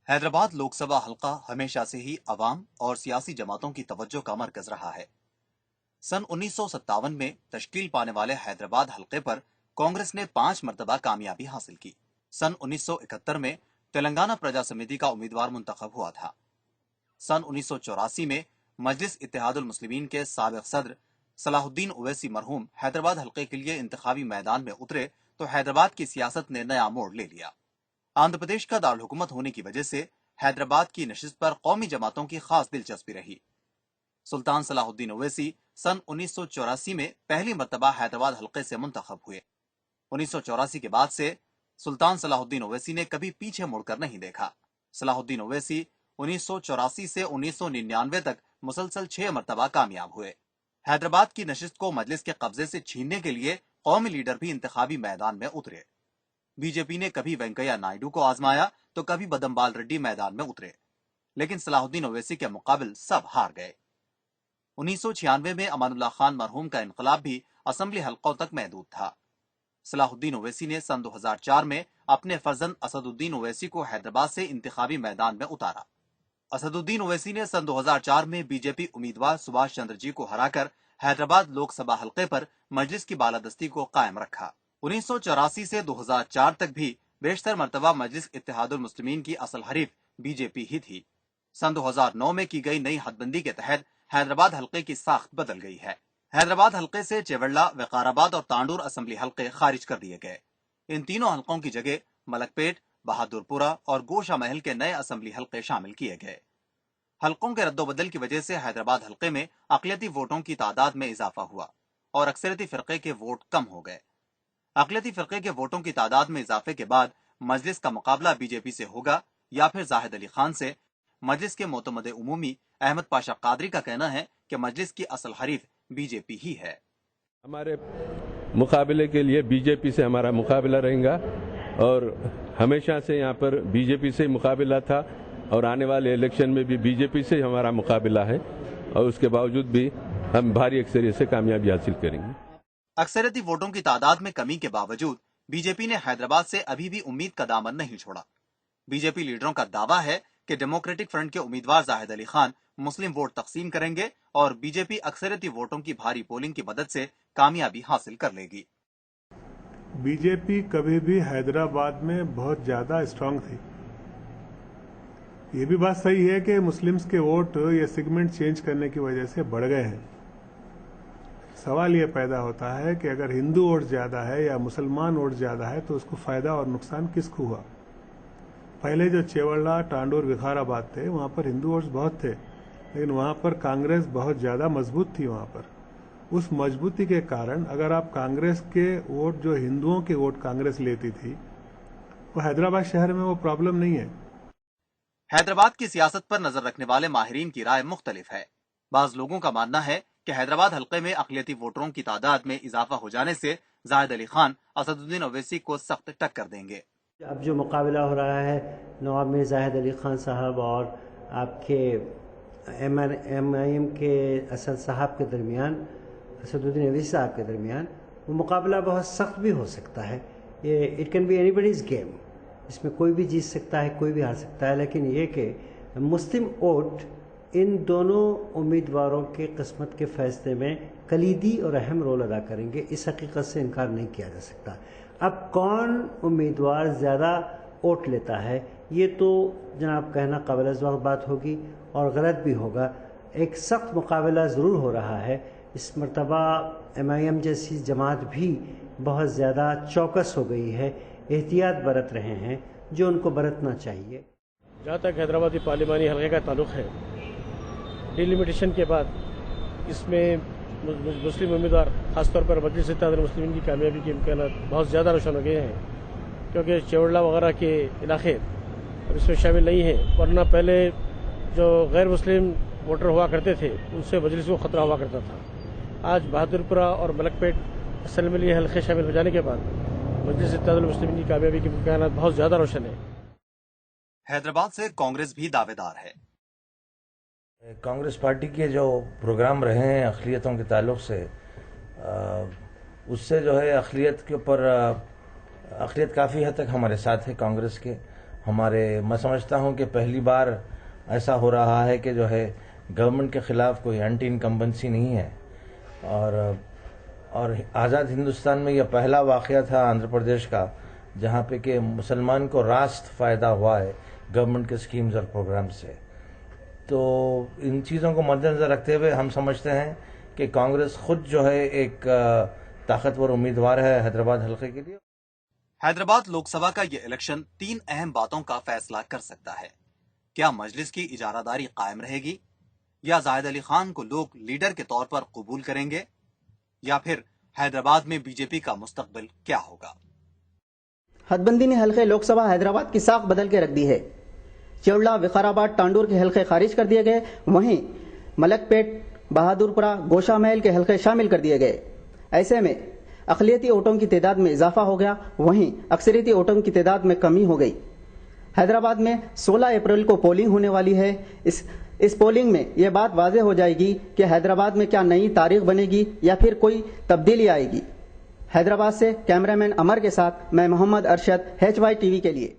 हैदराबाद लोकसभा हल्का हमेशा से ही अवाम और सियासी जमातों की तवज्जो का मरकज रहा है। सन 1957 में तश्कील पाने वाले हैदराबाद हल्के पर कांग्रेस ने 5 मरतबा कामयाबी हासिल की। सन 1971 में तेलंगाना प्रजा समिति का उम्मीदवार मुंतखब हुआ था। सन 1984 में मजलिस इत्तेहादुल मुस्लिमीन के साबिक सदर सलाहुद्दीन ओवैसी मरहूम हैदराबाद हल्के के लिए इंतखाबी मैदान में उतरे तो हैदराबाद की सियासत ने नया मोड़ ले लिया। आंध्र प्रदेश का दारुल हुकूमत होने की वजह से हैदराबाद की नशिस्त पर कौमी जमातों की खास दिलचस्पी रही। सुल्तान सलाहुद्दीन ओवैसी सन 1984 में पहली मरतबा हैदराबाद हल्के से मुंतखब हुए। 1984 के बाद से सुल्तान सलाहुद्दीन ओवैसी ने कभी पीछे मुड़कर नहीं देखा। सलाहुद्दीन ओवैसी 1984 से 1999 तक मुसलसल 6 मरतबा कामयाब हुए। हैदराबाद की नशिस्त को मजलिस के कब्जे से छीनने के लिए कौमी लीडर भी इंतखाबी मैदान में उतरे। बीजेपी ने कभी वेंकैया नायडू को आजमाया तो कभी बदमबाल रेड्डी मैदान में उतरे, लेकिन सलाहुद्दीन ओवैसी के मुकाबिल सब हार गए। 1996 में अमानुल्लाह खान मरहूम का इनकलाब भी असेंबली हल्कों तक महदूद था। सलाहुद्दीन ओवैसी ने सन 2004 में अपने फर्जंद असदुद्दीन ओवैसी को हैदराबाद से इंतखाबी मैदान में उतारा। असदुद्दीन ओवैसी ने सन 2004 में बीजेपी उम्मीदवार सुभाष चंद्र जी को हराकर हैदराबाद लोकसभा हल्के पर मजलिस की बालादस्ती को कायम रखा। 1984 से 2004 तक भी बेशतर मरतबा मजलिस इत्तेहादुल मुस्लिमीन की असल हरीफ बीजेपी ही थी। सन 2009 में की गई नई हदबंदी के तहत हैदराबाद हल्के की साख्त बदल गई है। हैदराबाद हल्के से चेवड़ला, विकाराबाद और तांडूर असेंबली हल्के खारिज कर दिए गए। इन तीनों हल्कों की जगह मलकपेट, बहादुरपुरा और गोशा महल के नए असेंबली हल्के शामिल किए गए। हल्कों के रद्दोबदल की वजह से हैदराबाद हल्के में अक़लियती वोटों की तादाद में इजाफा हुआ और अक्सरियती फिरके के वोट कम हो गए। अक़लियती फिरके के वोटों की तादाद में इजाफे के बाद मजलिस का मुकाबला बीजेपी से होगा या फिर जाहिद अली खान से। मजलिस के मोतमदे उमूमी अहमद पाशा कादरी का कहना है कि मजलिस की असल हरीफ बीजेपी ही है। हमारे मुकाबले के लिए बीजेपी से हमारा मुकाबला रहेगा और हमेशा से यहाँ पर बीजेपी से मुकाबला था और आने वाले इलेक्शन में भी बीजेपी से हमारा मुकाबला है और उसके बावजूद भी हम भारी अक्सरियत से कामयाबी हासिल करेंगे। अक्सरियती वोटों की तादाद में कमी के बावजूद बीजेपी ने हैदराबाद से अभी भी उम्मीद का दामन नहीं छोड़ा। बीजेपी लीडरों का दावा है कि डेमोक्रेटिक फ्रंट के उम्मीदवार जाहिद अली खान मुस्लिम वोट तकसीम करेंगे और बीजेपी अक्सरियती वोटों की भारी पोलिंग की मदद से कामयाबी हासिल कर लेगी। बीजेपी कभी भी हैदराबाद में बहुत ज्यादा स्ट्रांग थी। ये भी बात सही है कि मुस्लिम्स के वोट ये सेगमेंट चेंज करने की वजह से बढ़ गए हैं। सवाल ये पैदा होता है कि अगर हिंदू वोट ज्यादा है या मुसलमान वोट ज्यादा है तो उसको फायदा और नुकसान किसको हुआ। पहले जो चेवड़ला, टांडूर, विकाराबाद थे वहां पर हिंदू वोट्स बहुत थे, लेकिन वहां पर कांग्रेस बहुत ज्यादा मजबूत थी। वहां पर उस मजबूती के कारण अगर आप कांग्रेस के वोट, जो हिंदुओं के वोट कांग्रेस लेती थी, वो हैदराबाद शहर में वो प्रॉब्लम नहीं है। हैदराबाद की सियासत पर नजर रखने वाले माहिरीन की राय मुख्तलिफ है। बाज लोगों का मानना है कि हैदराबाद हल्के में अक़लियती वोटरों की तादाद में इजाफा हो जाने से जाहिद अली खान असदुद्दीन ओवैसी को सख्त टक्कर देंगे। अब जो मुकाबला हो रहा है नवाब में जाहिद अली खान साहब और आपके MIM के असद साहब के दरमियान, असदुद्दीन ओवैसी साहब के दरमियान, वो मुकाबला बहुत सख्त भी हो सकता है। ये it can be anybody's game, इसमें कोई भी जीत सकता है, कोई भी हार सकता है। लेकिन ये कि मुस्लिम वोट इन दोनों उम्मीदवारों के किस्मत के फैसले में कलीदी और अहम रोल अदा करेंगे, इस हकीकत से इनकार नहीं किया जा सकता। अब कौन उम्मीदवार ज़्यादा वोट लेता है ये तो जनाब कहना काबिल-ए-ज़ौक़ बात होगी और गलत भी होगा। एक सख्त मुकाबला ज़रूर हो रहा है। इस मरतबा MIM जैसी जमात भी बहुत ज़्यादा चौकस हो गई है, एहतियात बरत रहे हैं जो उनको बरतना चाहिए। जहाँ तक हैदराबादी पार्लिमानी हल्के का ताल्लुक़ है, डिलिमिटेशन के बाद इसमें मुस्लिम उम्मीदवार खासतौर पर मजलिस इत्तेहादुल मुस्लिमीन की कामयाबी के इम्कान बहुत ज़्यादा रोशन हो गए हैं, क्योंकि चेवड़ला वगैरह के इलाके अब इसमें शामिल नहीं हैं। वरना पहले जो गैर मुस्लिम वोटर हुआ करते थे उनसे मजलिस को ख़तरा हुआ करता था। आज बहादुरपुरा और मलकपेट असेंबली हल्के शामिल हो जाने के बाद मजलिस इत्तेहादुल मुस्लिमीन की कामयाबी के इम्कान बहुत ज़्यादा रोशन है। हैदराबाद से कांग्रेस भी दावेदार है। कांग्रेस पार्टी के जो प्रोग्राम रहे हैं अक़लियतों के ताल्लुक़ से, उससे जो है अक़लियत के ऊपर अक़लियत काफ़ी हद तक हमारे साथ है कांग्रेस के, میں سمجھتا ہوں کہ پہلی بار ایسا ہو رہا ہے کہ جو ہے گورنمنٹ کے خلاف کوئی اینٹی انکمبنسی نہیں ہے، اور آزاد ہندوستان میں یہ پہلا واقعہ تھا آندھرا پردیش کا جہاں پہ کہ مسلمان کو راست فائدہ ہوا ہے گورنمنٹ کے اسکیمز اور پروگرام سے. تو ان چیزوں کو مد نظر رکھتے ہوئے ہم سمجھتے ہیں کہ کانگریس خود جو ہے ایک طاقتور امیدوار ہے حیدرآباد حلقے کے لیے. حیدرآباد لوک سبھا کا یہ الیکشن 3 اہم باتوں کا فیصلہ کر سکتا ہے. کیا مجلس کی اجارہ داری قائم رہے گی، یا زاہد علی خان کو لوگ لیڈر کے طور پر قبول کریں گے، یا پھر حیدرآباد میں بی جے پی کا مستقبل کیا ہوگا؟ حد بندی نے حلقے لوک سبھا حیدرآباد کی ساکھ بدل کے رکھ دی ہے. چیوڑلہ، وقار آباد، ٹانڈور کے حلقے خارج کر دیے گئے، وہیں ملک پیٹ، بہادر پورہ، گوشا محل کے حلقے شامل کر دیے گئے. ایسے میں اقلیتی ووٹوں کی تعداد میں اضافہ ہو گیا، وہیں اکثریتی ووٹوں کی تعداد میں کمی ہو گئی. حیدرآباد میں 16 اپریل کو پولنگ ہونے والی ہے. اس پولنگ میں یہ بات واضح ہو جائے گی کہ حیدرآباد میں کیا نئی تاریخ بنے گی یا پھر کوئی تبدیلی آئے گی. حیدرآباد سے کیمرہ مین امر کے ساتھ میں محمد ارشد، HY TV کے لیے.